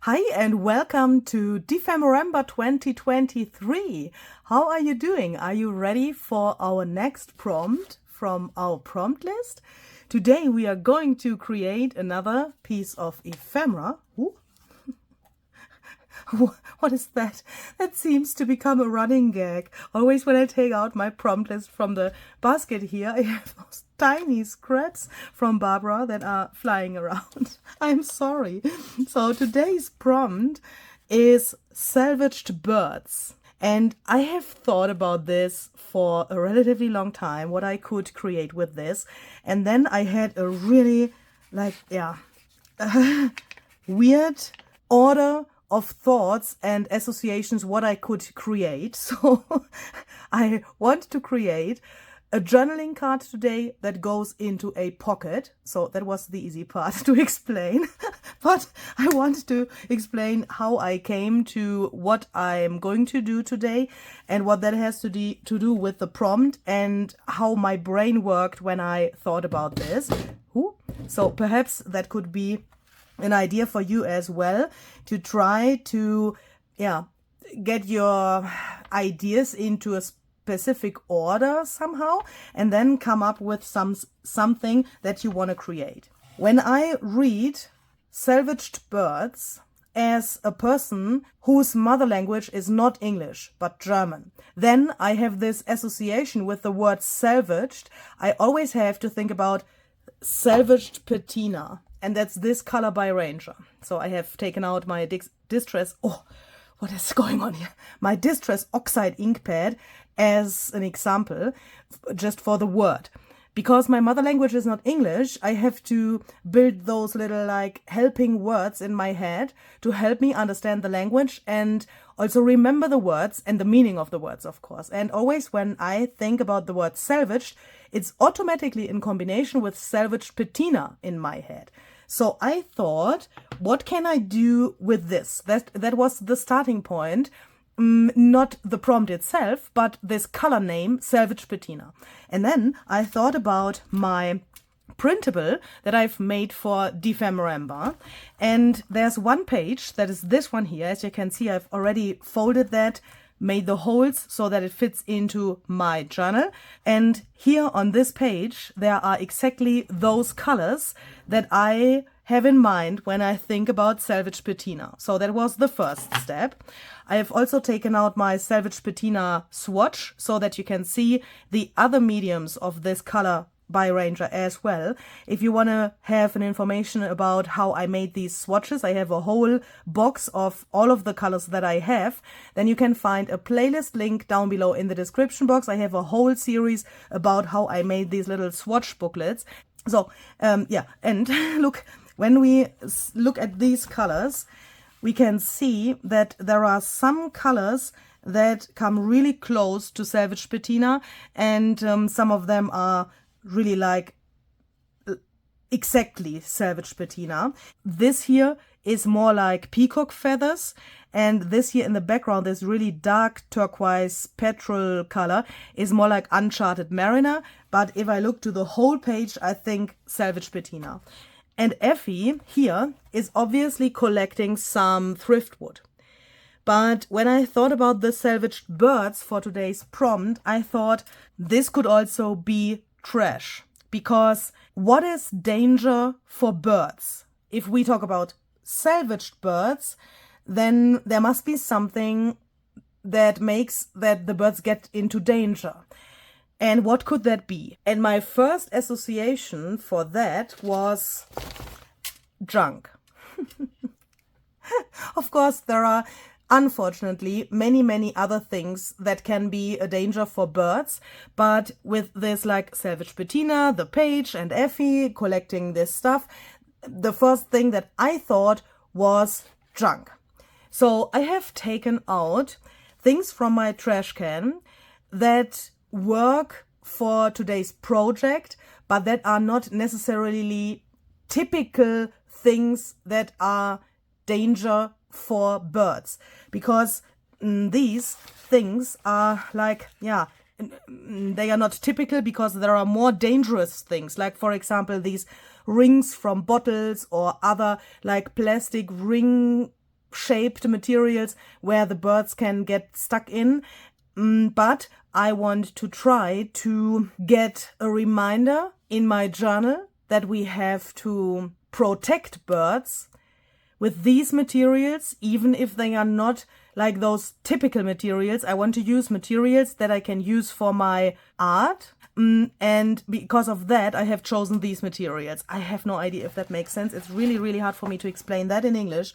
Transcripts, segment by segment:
Hi and welcome to Dephemerember 2023. How are you doing? Are you ready for our next prompt from our prompt list? Today we are going to create another piece of ephemera. Ooh. What is that? That seems to become a running gag. Always when I take out my prompt list from the basket here, I have those tiny scraps from Barbara that are flying around. I'm sorry. So today's prompt is salvaged birds. And I have thought about this for a relatively long time, what I could create with this. And then I had a really, weird order of thoughts and associations what I could create. So I want to create a journaling card today that goes into a pocket. So that was the easy part to explain. But I want to explain how I came to what I'm going to do today and what that has to do with the prompt and how my brain worked when I thought about this. So perhaps that could be an idea for you as well, to try to get your ideas into a specific order somehow and then come up with something that you want to create. When I read salvaged birds as a person whose mother language is not English but German, then I have this association with the word salvaged. I always have to think about salvaged patina. And that's this color by Ranger. So I have taken out my Distress, what is going on here? My Distress Oxide ink pad as an example, just for the word. Because my mother language is not English, I have to build those little helping words in my head to help me understand the language and also remember the words and the meaning of the words, of course. And always when I think about the word salvaged, it's automatically in combination with salvaged patina in my head. So I thought, what can I do with this? That was the starting point. Not the prompt itself, but this color name, Salvaged Patina. And then I thought about my printable that I've made for Dephemerember. And there's one page, that is this one here. As you can see, I've already folded that, made the holes so that it fits into my journal. And here on this page, there are exactly those colors that I have in mind when I think about salvaged patina. So that was the first step. I have also taken out my salvaged patina swatch so that you can see the other mediums of this color by Ranger as well. If you want to have an information about how I made these swatches, I have a whole box of all of the colors that I have. Then you can find a playlist link down below in the description box. I have a whole series about how I made these little swatch booklets. So and look, when we look at these colors, we can see that there are some colors that come really close to salvaged patina, and some of them are really exactly salvaged patina. This here is more like peacock feathers, and this here in the background, this really dark turquoise petrol color, is more like Uncharted Mariner. But if I look to the whole page, I think salvaged patina. And Effie here is obviously collecting some thriftwood. But when I thought about the salvaged birds for today's prompt, I thought this could also be trash. Because what is danger for birds? If we talk about salvaged birds, then there must be something that makes that the birds get into danger. And what could that be? And my first association for that was junk. Of course, there are unfortunately many other things that can be a danger for birds, but with this salvaged patina, the page, and Effie collecting this stuff, the first thing that I thought was junk. So I have taken out things from my trash can that work for today's project, but that are not necessarily typical things that are danger for birds, because these things are they are not typical because there are more dangerous things, like for example these rings from bottles or other plastic ring shaped materials where the birds can get stuck in. But I want to try to get a reminder in my journal that we have to protect birds with these materials, even if they are not like those typical materials. I want to use materials that I can use for my art. And because of that, I have chosen these materials. I have no idea if that makes sense. It's really, really hard for me to explain that in English.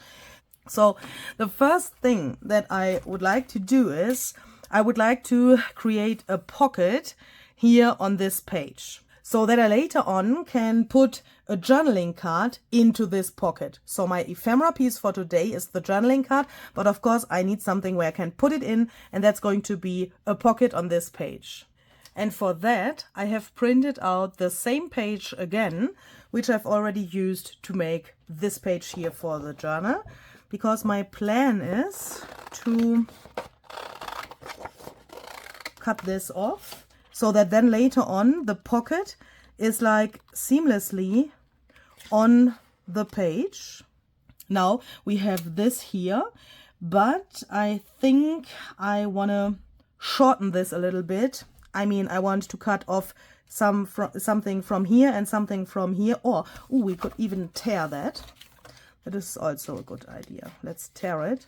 So the first thing that I would like to do is I would like to create a pocket here on this page so that I later on can put a journaling card into this pocket. So my ephemera piece for today is the journaling card, but of course I need something where I can put it in, and that's going to be a pocket on this page. And for that, I have printed out the same page again, which I've already used to make this page here for the journal, because my plan is to cut this off so that then later on the pocket is like seamlessly on the page. Now we have this here, but I think I want to shorten this a little bit. I mean, I want to cut off something from here and something from here, or we could even tear that. That is also a good idea. Let's tear it.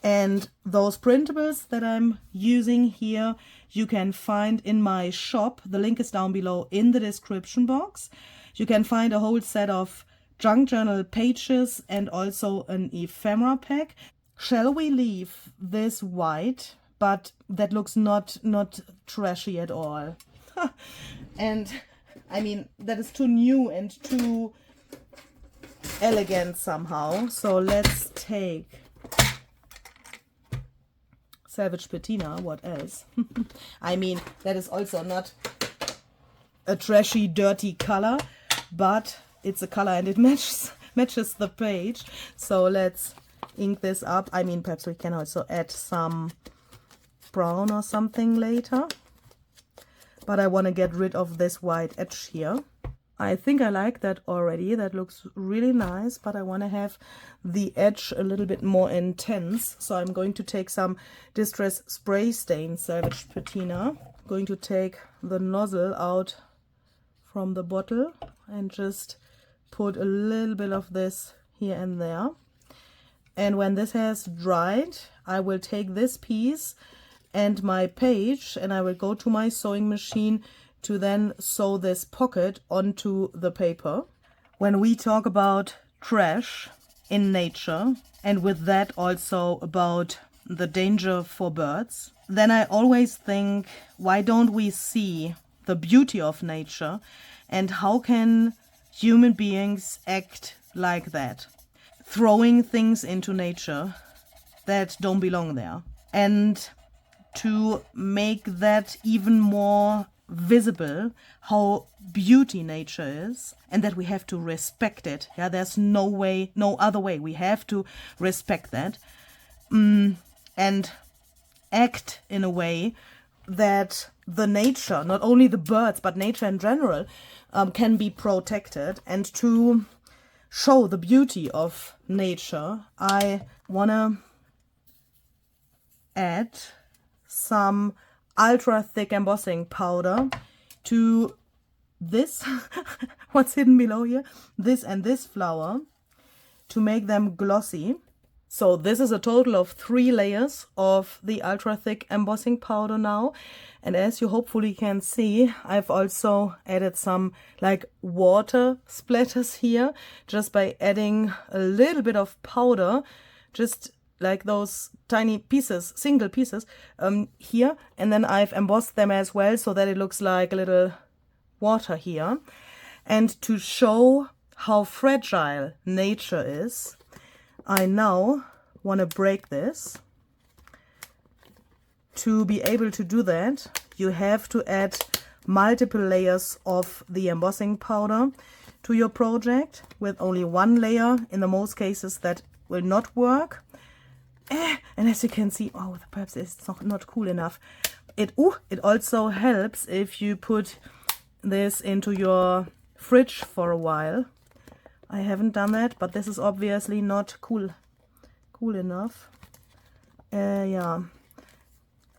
And those printables that I'm using here, you can find in my shop. The link is down below in the description box. You can find a whole set of junk journal pages and also an ephemera pack. Shall we leave this white? But that looks not trashy at all. And I mean, that is too new and too elegant somehow. So let's take Salvaged patina. What else? I mean, that is also not a trashy, dirty color, but it's a color and it matches the page. So let's ink this up. I mean, perhaps we can also add some brown or something later, but I want to get rid of this white edge here. I think I like that already. That looks really nice, but I want to have the edge a little bit more intense. So I'm going to take some Distress Spray Stain Salvaged patina. I'm going to take the nozzle out from the bottle and just put a little bit of this here and there. And when this has dried, I will take this piece and my page, and I will go to my sewing machine to then sew this pocket onto the paper. When we talk about trash in nature, and with that also about the danger for birds, then I always think, why don't we see the beauty of nature, and how can human beings act like that? Throwing things into nature that don't belong there. And to make that even more visible, how beauty nature is, and that we have to respect it. Yeah, there's no way, no other way. We have to respect that and act in a way that the nature, not only the birds, but nature in general, can be protected. And to show the beauty of nature, I want to add some ultra thick embossing powder to this, what's hidden below here, this and this flower, to make them glossy. So this is a total of 3 layers of the ultra thick embossing powder now. And as you hopefully can see, I've also added some like water splatters here, just by adding a little bit of powder, just like those tiny pieces, single pieces here. And then I've embossed them as well, so that it looks like a little water here. And to show how fragile nature is, I now want to break this. To be able to do that, you have to add multiple layers of the embossing powder to your project. With only 1 layer, in the most cases, that will not work. And as you can see, oh, perhaps it's not cool enough. It also helps if you put this into your fridge for a while. I haven't done that, but this is obviously not cool enough. Yeah,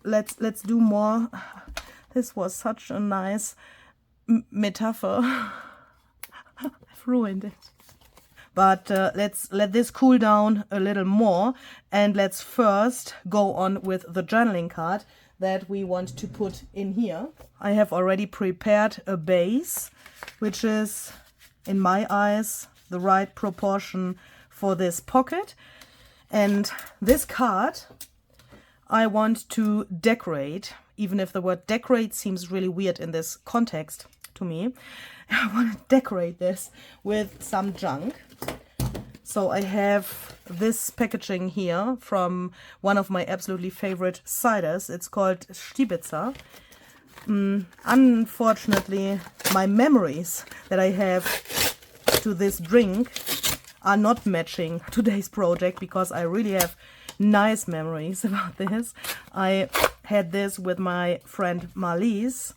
let's do more. This was such a nice metaphor. I've ruined it. But let's let this cool down a little more, and let's first go on with the journaling card that we want to put in here. I have already prepared a base, which is, in my eyes, the right proportion for this pocket. And this card I want to decorate, even if the word decorate seems really weird in this context to me. I want to decorate this with some junk. So I have this packaging here from one of my absolutely favorite ciders. It's called Stibitzer. Unfortunately, my memories that I have to this drink are not matching today's project, because I really have nice memories about this. I had this with my friend Marlies.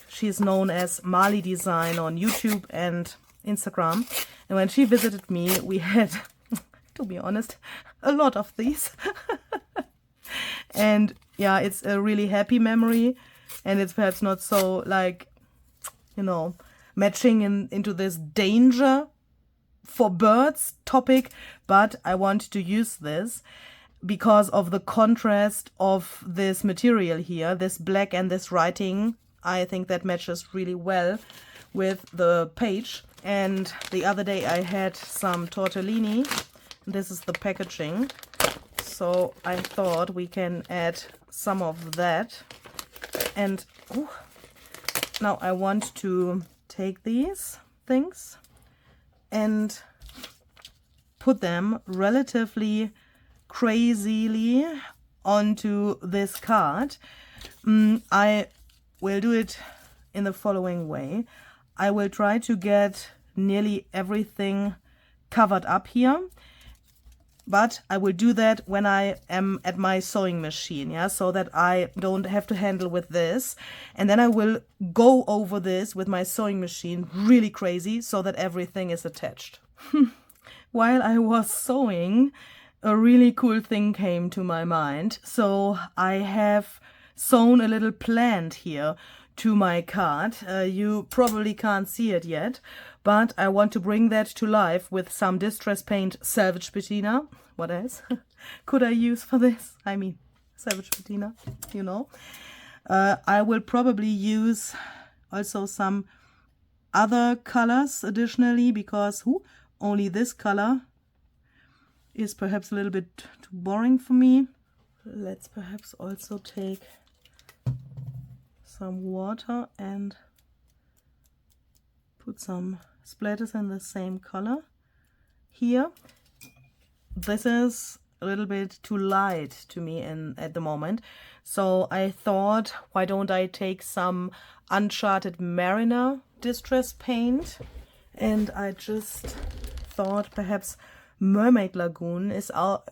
She's known as Marley Design on YouTube and Instagram. And when she visited me, we had, to be honest, a lot of these. And yeah, it's a really happy memory. And it's perhaps not so, like, you know, matching into this danger for birds topic. But I want to use this because of the contrast of this material here, this black and this writing. I think that matches really well with the page. And the other day I had some tortellini. This is the packaging. So I thought we can add some of that. And now I want to take these things and put them relatively crazily onto this card. I will do it in the following way. I will try to get nearly everything covered up here, but I will do that when I am at my sewing machine, yeah, so that I don't have to handle with this. And then I will go over this with my sewing machine really crazy so that everything is attached. While I was sewing, a really cool thing came to my mind. So I have sewn a little plant here to my card. You probably can't see it yet, but I want to bring that to life with some distress paint Salvaged patina. What else could I use for this? I mean, Salvaged patina, you know. I will probably use also some other colors additionally, because only this color is perhaps a little bit too boring for me. Let's perhaps also take some water and put some splatters in the same color here. This is a little bit too light to me at the moment, so I thought, why don't I take some Uncharted Mariner distress paint, and I just thought perhaps Mermaid Lagoon is auch.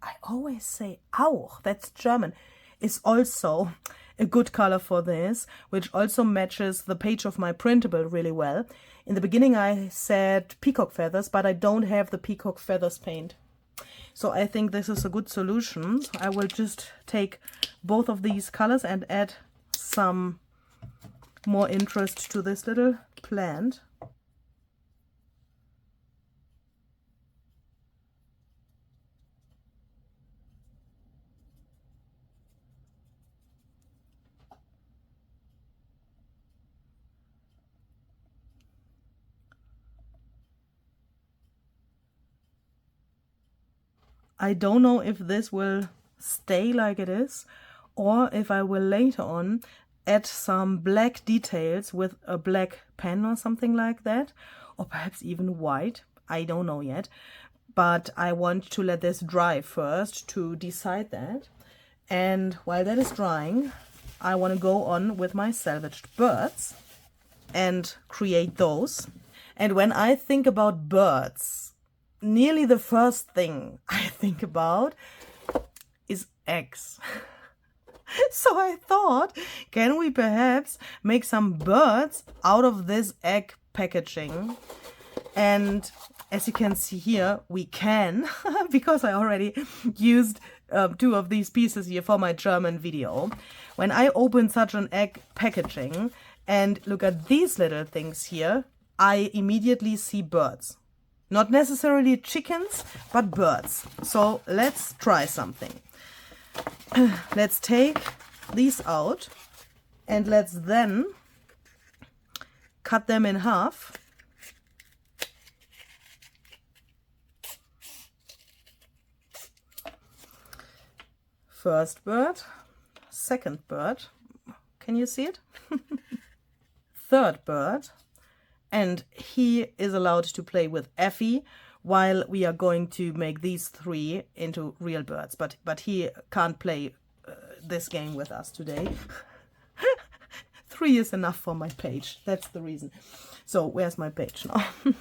I always say auch, that's German, is also a good color for this, which also matches the page of my printable really well. In the beginning I said peacock feathers, but I don't have the peacock feathers paint. So I think this is a good solution. I will just take both of these colors and add some more interest to this little plant. I don't know if this will stay like it is, or if I will later on add some black details with a black pen or something like that, or perhaps even white. I don't know yet, but I want to let this dry first to decide that. And while that is drying, I want to go on with my salvaged birds and create those. And when I think about birds, nearly the first thing I think about is eggs. So I thought, can we perhaps make some birds out of this egg packaging? And as you can see here, we can, because I already used 2 of these pieces here for my German video. When I open such an egg packaging and look at these little things here, I immediately see birds. Not necessarily chickens, but birds. So let's try something. Let's take these out and let's then cut them in half. First bird, second bird, can you see it? Third bird, and he is allowed to play with Effie while we are going to make these 3 into real birds, but he can't play this game with us today. 3 is enough for my page, that's the reason. So where's my page now?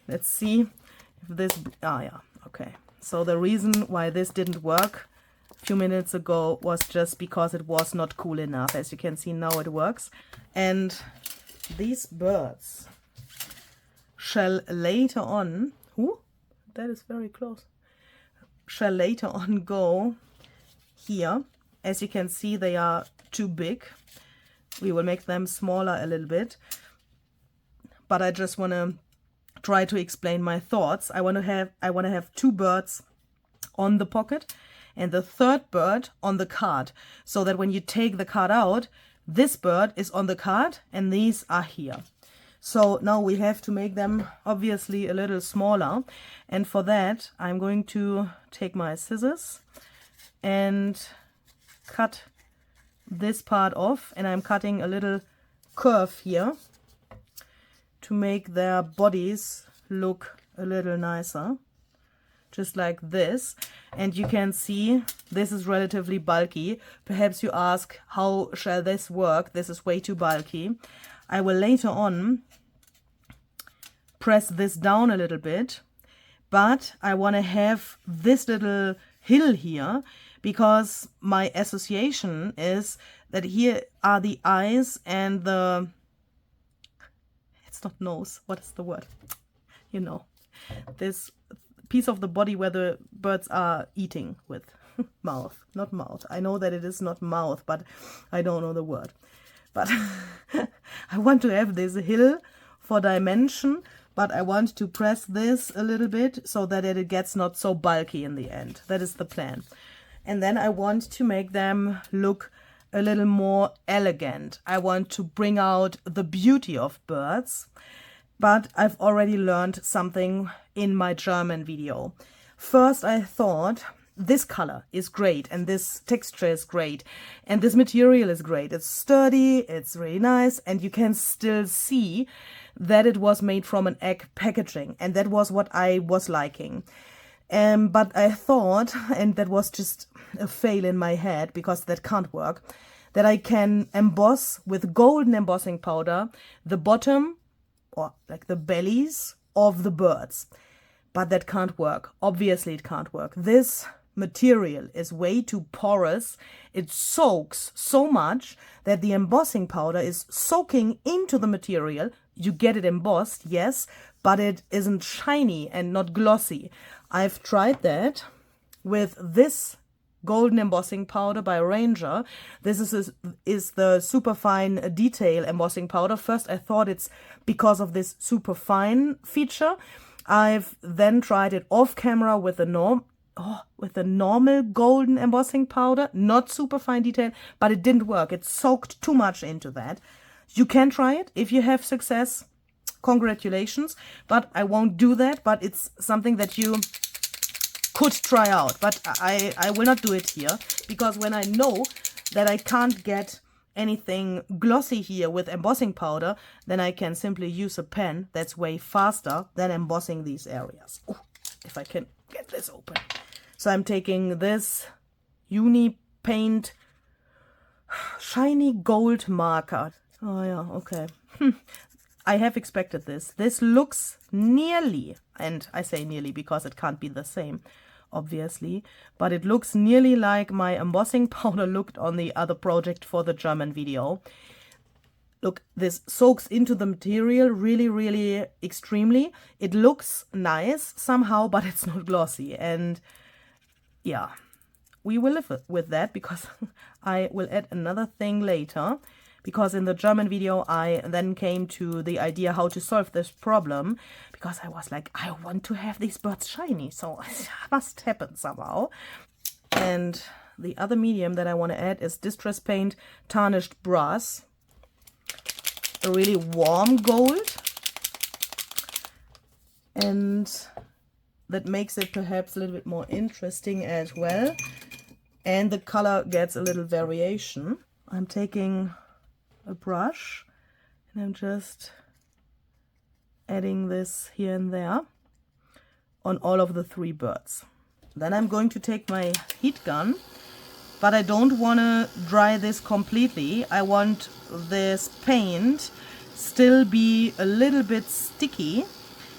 Let's see if this, yeah, okay. So the reason why this didn't work a few minutes ago was just because it was not cool enough. As you can see, now it works. And these birds shall later on, that is very close, shall later on go here. As you can see, they are too big. We will make them smaller a little bit. But I just want to try to explain my thoughts. I want to have 2 birds on the pocket and the third bird on the card, so that when you take the card out, this bird is on the card and these are here. So now we have to make them obviously a little smaller, and for that I'm going to take my scissors and cut this part off, and I'm cutting a little curve here to make their bodies look a little nicer, just like this. And you can see this is relatively bulky. Perhaps you ask, how shall this work? This is way too bulky. I will later on press this down a little bit, but I want to have this little hill here because my association is that here are the eyes and the, it's not nose, what is the word? You know, this piece of the body where the birds are eating with. Mouth, not mouth. I know that it is not mouth, but I don't know the word. But I want to have this hill for dimension, but I want to press this a little bit so that it gets not so bulky in the end. That is the plan. And then I want to make them look a little more elegant. I want to bring out the beauty of birds. But I've already learned something in my German video. First, I thought this color is great and this texture is great and this material is great. It's sturdy, it's really nice, and you can still see that it was made from an egg packaging, and that was what I was liking. But I thought, and that was just a fail in my head because that can't work, that I can emboss with golden embossing powder the bottom, or like the bellies of the birds. But that can't work. Obviously it can't work. This material is way too porous. It soaks so much that the embossing powder is soaking into the material. You get it embossed, yes, but it isn't shiny and not glossy. I've tried that with this golden embossing powder by Ranger. This is the super fine detail embossing powder. First I thought it's because of this super fine feature. I've then tried it off camera with a normal golden embossing powder, not super fine detail, but it didn't work. It soaked too much into that. You can try it if you have success. Congratulations, but I won't do that. But it's something that you could try out, but I will not do it here, because when I know that I can't get anything glossy here with embossing powder, then I can simply use a pen that's way faster than embossing these areas. Ooh, if I can get this open. So I'm taking this Uni Paint shiny gold marker. Oh yeah, okay. I have expected this. This looks nearly, and I say nearly because it can't be the same, obviously, but it looks nearly like my embossing powder looked on the other project for the German video. Look, this soaks into the material really, really extremely. It looks nice somehow, but it's not glossy. And yeah, we will live with that because I will add another thing later. Because in the German video, I then came to the idea how to solve this problem. Because I was like, I want to have these birds shiny, so it must happen somehow. And the other medium that I want to add is Distress Paint Tarnished Brass. A really warm gold, and that makes it perhaps a little bit more interesting as well, and the color gets a little variation. I'm taking a brush and I'm just adding this here and there on all of the 3 birds. Then I'm going to take my heat gun, but I don't want to dry this completely. I want this paint still be a little bit sticky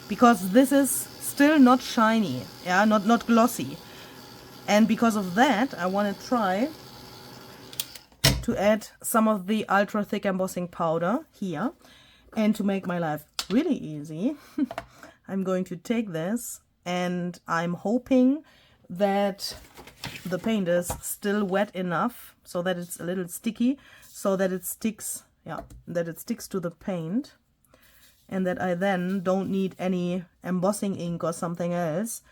because this is still not shiny, yeah, not glossy. And because of that, I want to try to add some of the ultra thick embossing powder here. And to make my life really easy, I'm going to take this, and I'm hoping that the paint is still wet enough so that it's a little sticky, so that it sticks, yeah, that it sticks to the paint, and that I then don't need any embossing ink or something else.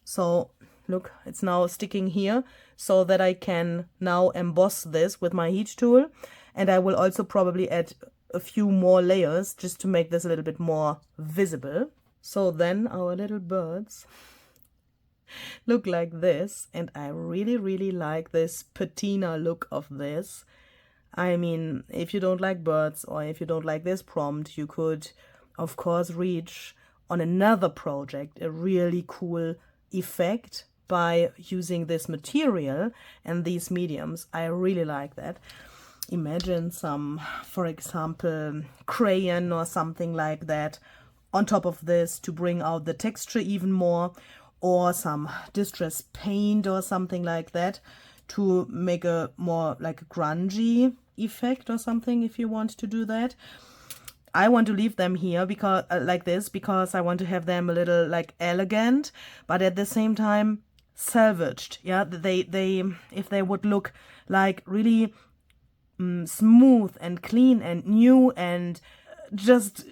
So look, it's now sticking here, so that I can now emboss this with my heat tool. And I will also probably add a few more layers just to make this a little bit more visible. So then our little birds look like this, and I really, really like this patina look of this. I mean, if you don't like birds, or if you don't like this prompt, you could of course reach on another project a really cool effect by using this material and these mediums. I really like that. Imagine some, for example, crayon or something like that on top of this to bring out the texture even more, or some distress paint or something like that to make a more like a grungy effect or something, if you want to do that. I want to leave them here because like this, because I want to have them a little like elegant, but at the same time salvaged. Yeah, they if they would look like really smooth and clean and new and just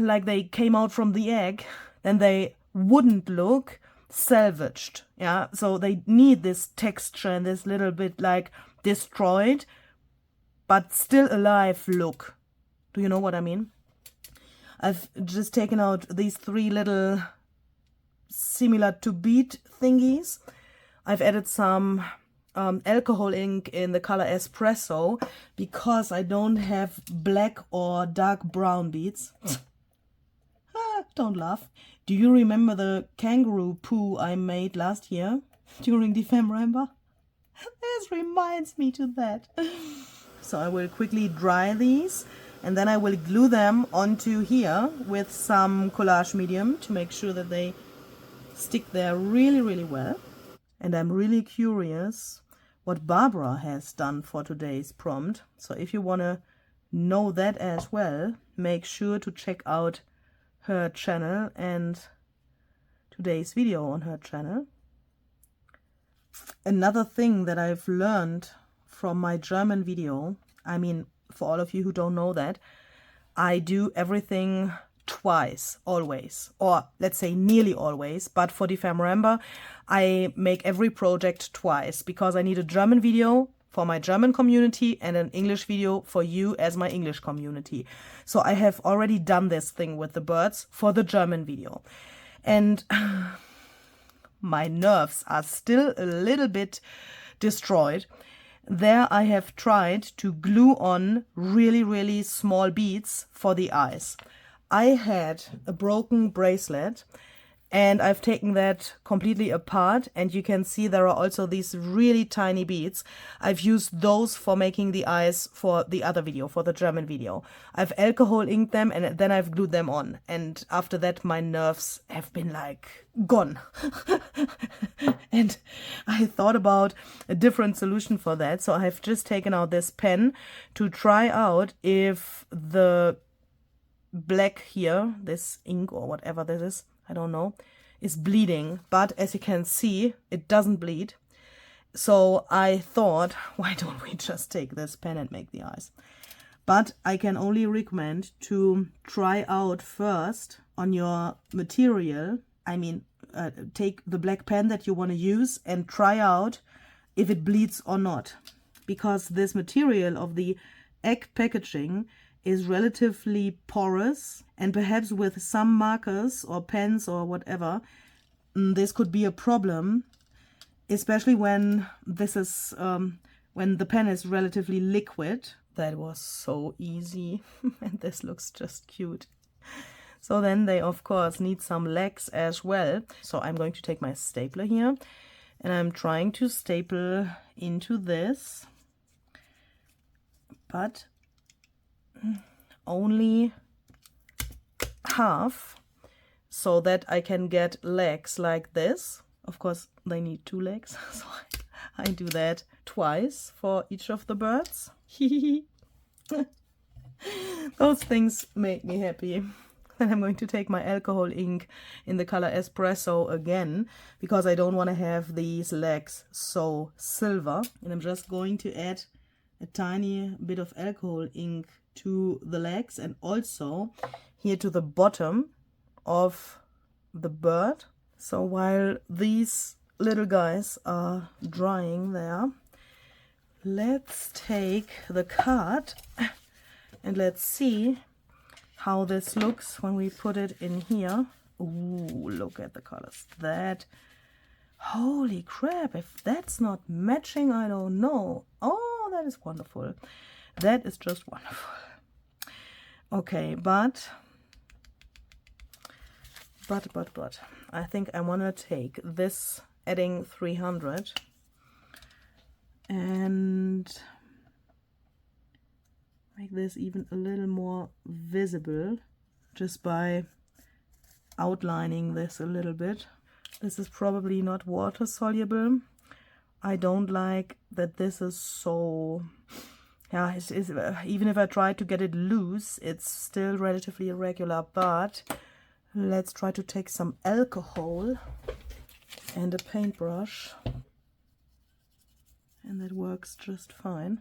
like they came out from the egg, then they wouldn't look salvaged. Yeah, so they need this texture and this little bit like destroyed but still alive look. Do you know what I mean? I've just taken out these 3 little similar to bead thingies. I've added some alcohol ink in the color espresso because I don't have black or dark brown beads. Don't laugh. Do you remember the kangaroo poo I made last year during Dephemerember? This reminds me to that. So I will quickly dry these, and then I will glue them onto here with some collage medium to make sure that they stick there really, really well. And I'm really curious what Barbara has done for today's prompt. So if you want to know that as well, make sure to check out her channel and today's video on her channel. Another thing that I've learned from my German video, I mean, for all of you who don't know that, I do everything twice, always, or let's say nearly always, but for Dephemerember, I make every project twice because I need a German video for my German community and an English video for you as my English community. So I have already done this thing with the birds for the German video. And my nerves are still a little bit destroyed. There I have tried to glue on really, really small beads for the eyes. I had a broken bracelet And I've taken that completely apart, and you can see there are also these really tiny beads. I've used those for making the eyes for the other video, for the German video. I've alcohol inked them and then I've glued them on. And after that, my nerves have been like gone. And I thought about a different solution for that. So I've just taken out this pen to try out if the black here, this ink or whatever this is, I don't know, is bleeding. But as you can see, it doesn't bleed. So I thought, why don't we just take this pen and make the eyes? But I can only recommend to try out first on your material. I mean, take the black pen that you want to use and try out if it bleeds or not. Because this material of the egg packaging is relatively porous, and perhaps with some markers or pens or whatever, this could be a problem, especially when this is when the pen is relatively liquid. That was so easy. And this looks just cute. So then they of course need some legs as well. So I'm going to take my stapler here and I'm trying to staple into this, but only half, so that I can get legs like this. Of course they need 2 legs, so I do that twice for each of the birds. Those things make me happy. Then I'm going to take my alcohol ink in the color Espresso again, because I don't want to have these legs so silver, and I'm just going to add a tiny bit of alcohol ink to the legs and also here to the bottom of the bird. So while these little guys are drying there, let's take the card and let's see how this looks when we put it in here. Ooh, look at the colors. That, holy crap, if that's not matching, I don't know. Oh, that is wonderful. That is just wonderful. Okay, but I think I want to take this adding 300 and make this even a little more visible just by outlining this a little bit. This is probably not water soluble. I don't like that this is so, yeah, even if I try to get it loose, it's still relatively irregular. But let's try to take some alcohol and a paintbrush, and that works just fine.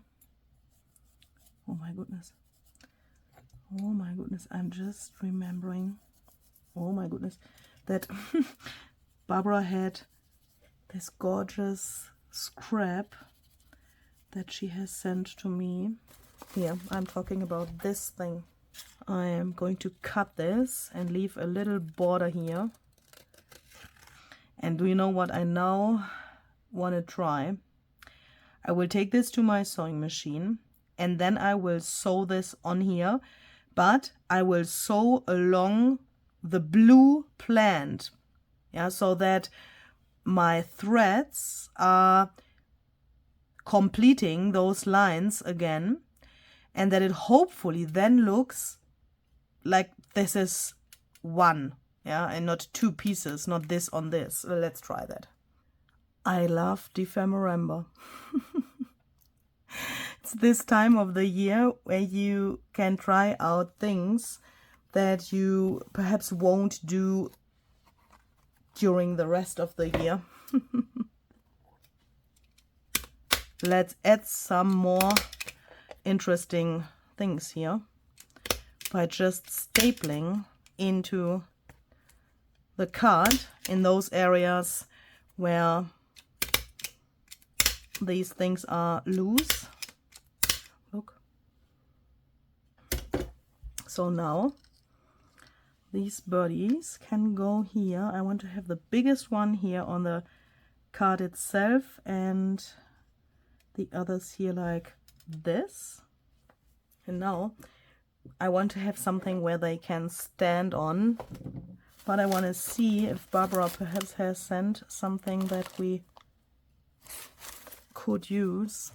Oh my goodness. Oh my goodness, I'm just remembering, oh my goodness, that Barbara had this gorgeous scrap that she has sent to me. Here, I'm talking about this thing. I am going to cut this and leave a little border here. And do you know what I now want to try? I will take this to my sewing machine and then I will sew this on here, but I will sew along the blue plant, yeah, so that my threads are completing those lines again, and that it hopefully then looks like this is one, yeah, and not 2 pieces, not this on this. Let's try that. I love Dephemerember. It's this time of the year where you can try out things that you perhaps won't do during the rest of the year. Let's add some more interesting things here by just stapling into the card in those areas where these things are loose. Look. So now these birdies can go here. I want to have the biggest one here on the card itself and the others here like this. And now I want to have something where they can stand on But I want to see if Barbara perhaps has sent something that we could use.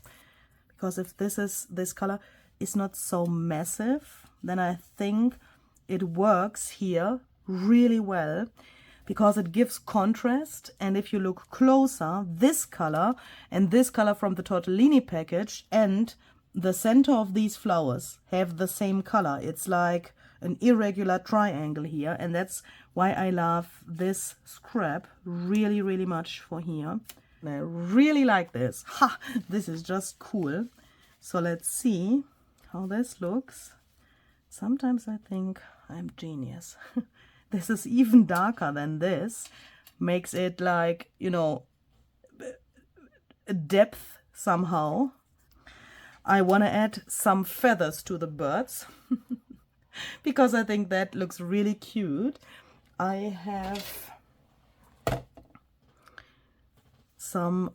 Because if this color is not so massive, then I think it works here really well, because it gives contrast. And if you look closer, this color and this color from the tortellini package and the center of these flowers have the same color. It's like an irregular triangle here, and that's why I love this scrap really, really much for here. And I really like this. Ha! This is just cool. So let's see how this looks. Sometimes I think I'm genius. This is even darker than this. Makes it like, you know, a depth somehow. I want to add some feathers to the birds because I think that looks really cute. I have some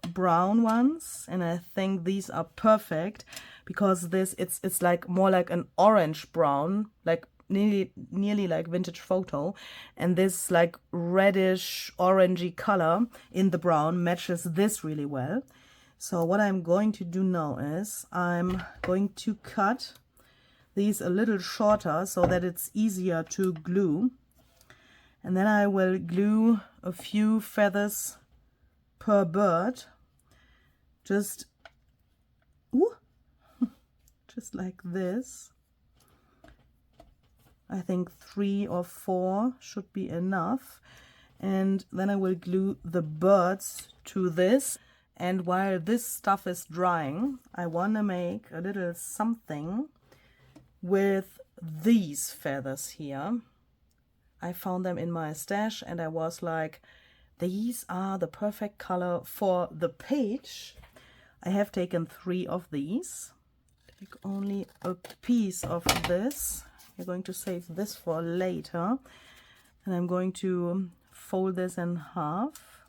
brown ones, and I think these are perfect because this it's like more like an orange brown, like nearly like vintage photo, and this like reddish orangey color in the brown matches this really well. So what I'm going to do now is I'm going to cut these a little shorter so that it's easier to glue, and then I will glue a few feathers per bird, just like this. I think 3 or 4 should be enough, and then I will glue the birds to this. And while this stuff is drying, I want to make a little something with these feathers here. I found them in my stash and I was like, these are the perfect color for the page. I have taken 3 of these. Take only a piece of this. We're going to save this for later. And I'm going to fold this in half.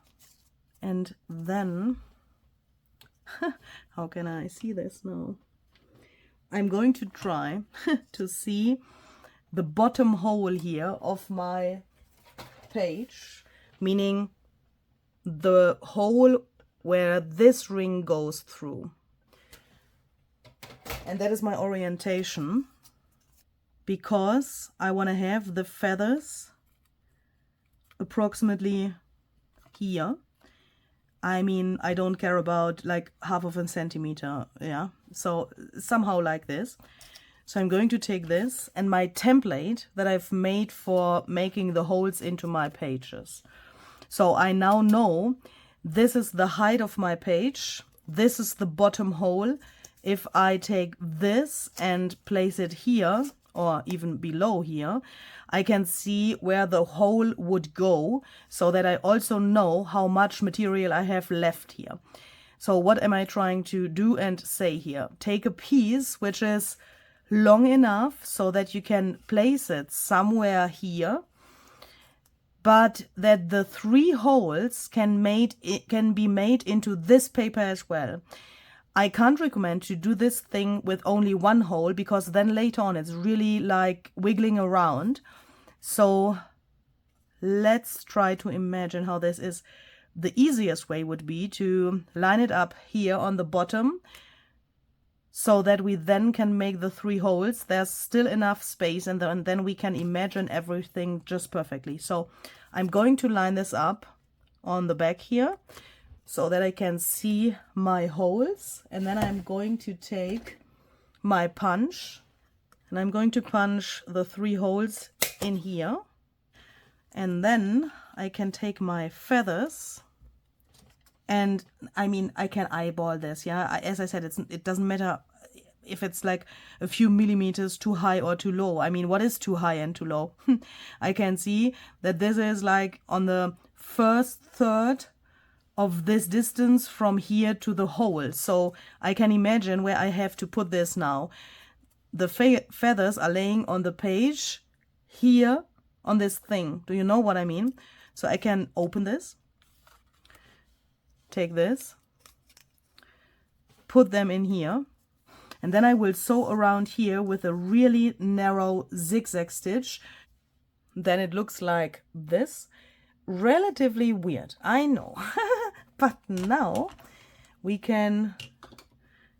And then, how can I see this now? I'm going to try to see the bottom hole here of my page, meaning the hole where this ring goes through. And that is my orientation, because I want to have the feathers approximately here. I mean, I don't care about like half of a centimeter, yeah, so somehow like this. So I'm going to take this and my template that I've made for making the holes into my pages. So I now know this is the height of my page, this is the bottom hole. If I take this and place it here, or even below here, I can see where the hole would go, so that I also know how much material I have left here. So what am I trying to do and say here? Take a piece which is long enough so that you can place it somewhere here, but that the 3 holes can be made into this paper as well. I can't recommend to do this thing with only 1 hole, because then later on it's really like wiggling around. So let's try to imagine how this is. The easiest way would be to line it up here on the bottom, so that we then can make the 3 holes. There's still enough space, and then we can imagine everything just perfectly. So I'm going to line this up on the back here, so that I can see my holes, and then I'm going to take my punch and I'm going to punch the 3 holes in here, and then I can take my feathers, and I mean, I can eyeball this, yeah. As I said, it doesn't matter if it's like a few millimeters too high or too low. I mean, what is too high and too low? I can see that this is like on the first third of this distance from here to the hole. So I can imagine where I have to put this now. The feathers are laying on the page here on this thing. Do you know what I mean? So I can open this, take this, put them in here, and then I will sew around here with a really narrow zigzag stitch. then it looks like this. Relatively weird, I know. But now we can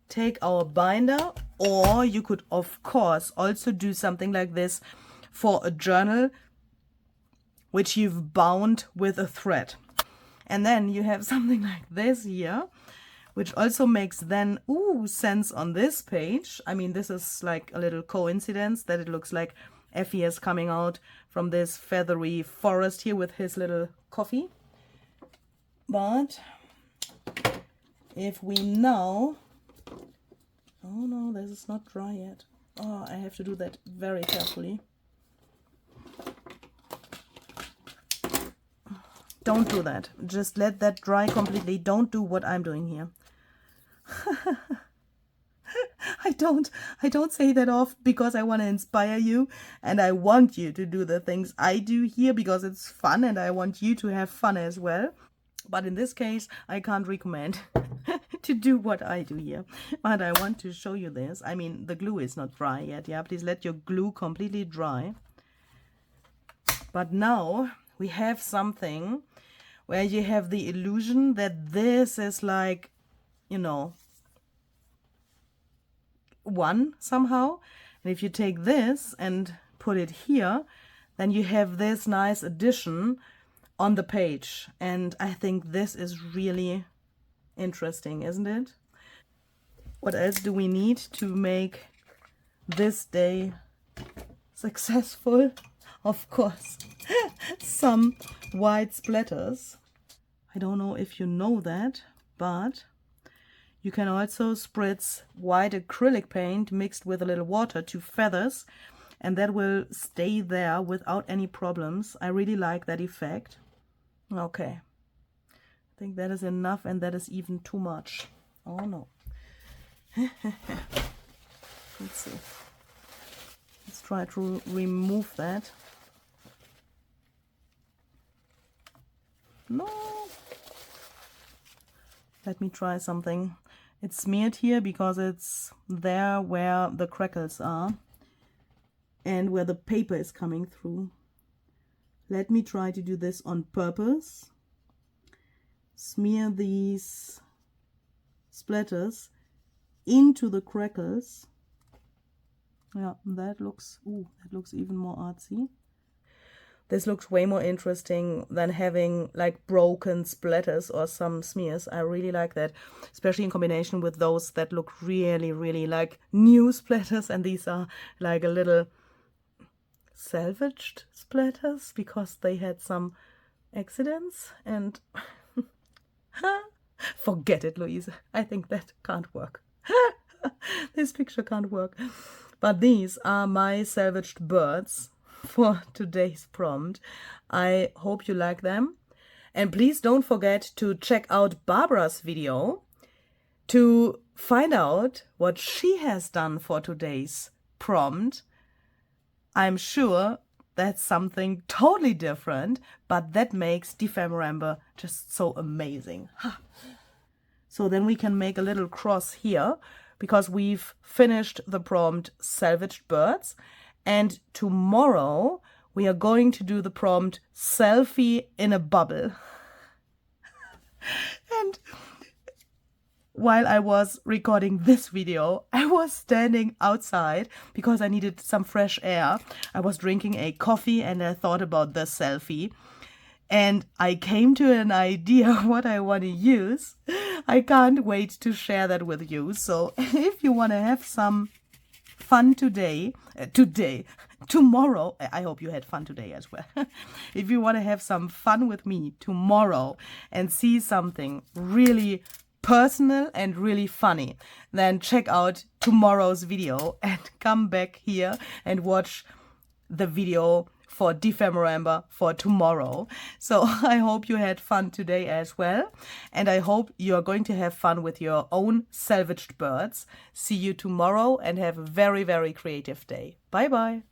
take our binder, or you could of course also do something like this for a journal which you've bound with a thread. And then you have something like this here, which also makes then sense on this page. I mean, this is like a little coincidence that it looks like Effie is coming out from this feathery forest here with his little coffee. But if we now, oh no, this is not dry yet. Oh, I have to do that very carefully. Don't do that. Just let that dry completely. Don't do what I'm doing here. I don't say that off because I want to inspire you, and I want you to do the things I do here because it's fun and I want you to have fun as well. But in this case, I can't recommend to do what I do here. But I want to show you this. I mean, the glue is not dry yet. Yeah, please let your glue completely dry. But now we have something where you have the illusion that this is like, you know, one somehow. And if you take this and put it here, then you have this nice addition on the page. And I think this is really interesting, isn't it? What else do we need to make this day successful? Of course, some white splatters. I don't know if you know that, but you can also spritz white acrylic paint mixed with a little water to feathers, and that will stay there without any problems. I really like that effect. Okay, I think that is enough, and that is even too much. Oh no. Let's see. Let's try to remove that. No. Let me try something. It's smeared here because it's there where the crackles are and where the paper is coming through. Let me try to do this on purpose. Smear these splatters into the crackles. Yeah, that looks even more artsy. This looks way more interesting than having like broken splatters or some smears. I really like that, especially in combination with those that look really, really like new splatters, and these are like a little salvaged splatters because they had some accidents. And forget it, Louise. I think that can't work. This picture can't work. But these are my salvaged birds for today's prompt. I hope you like them, and please don't forget to check out Barbara's video to find out what she has done for today's prompt. I'm sure that's something totally different, but that makes Dephemerember just so amazing. So then we can make a little cross here because we've finished the prompt Salvaged Birds. And tomorrow we are going to do the prompt Selfie in a Bubble. And while I was recording this video, I was standing outside because I needed some fresh air. I was drinking a coffee and I thought about the selfie. And I came to an idea what I want to use. I can't wait to share that with you. So if you want to have some fun tomorrow, I hope you had fun today as well. If you want to have some fun with me tomorrow and see something really personal and really funny, then check out tomorrow's video and come back here and watch the video for Dephemerember for tomorrow. So I hope you had fun today as well, and I hope you are going to have fun with your own salvaged birds. See you tomorrow and have a very, very creative day. Bye bye.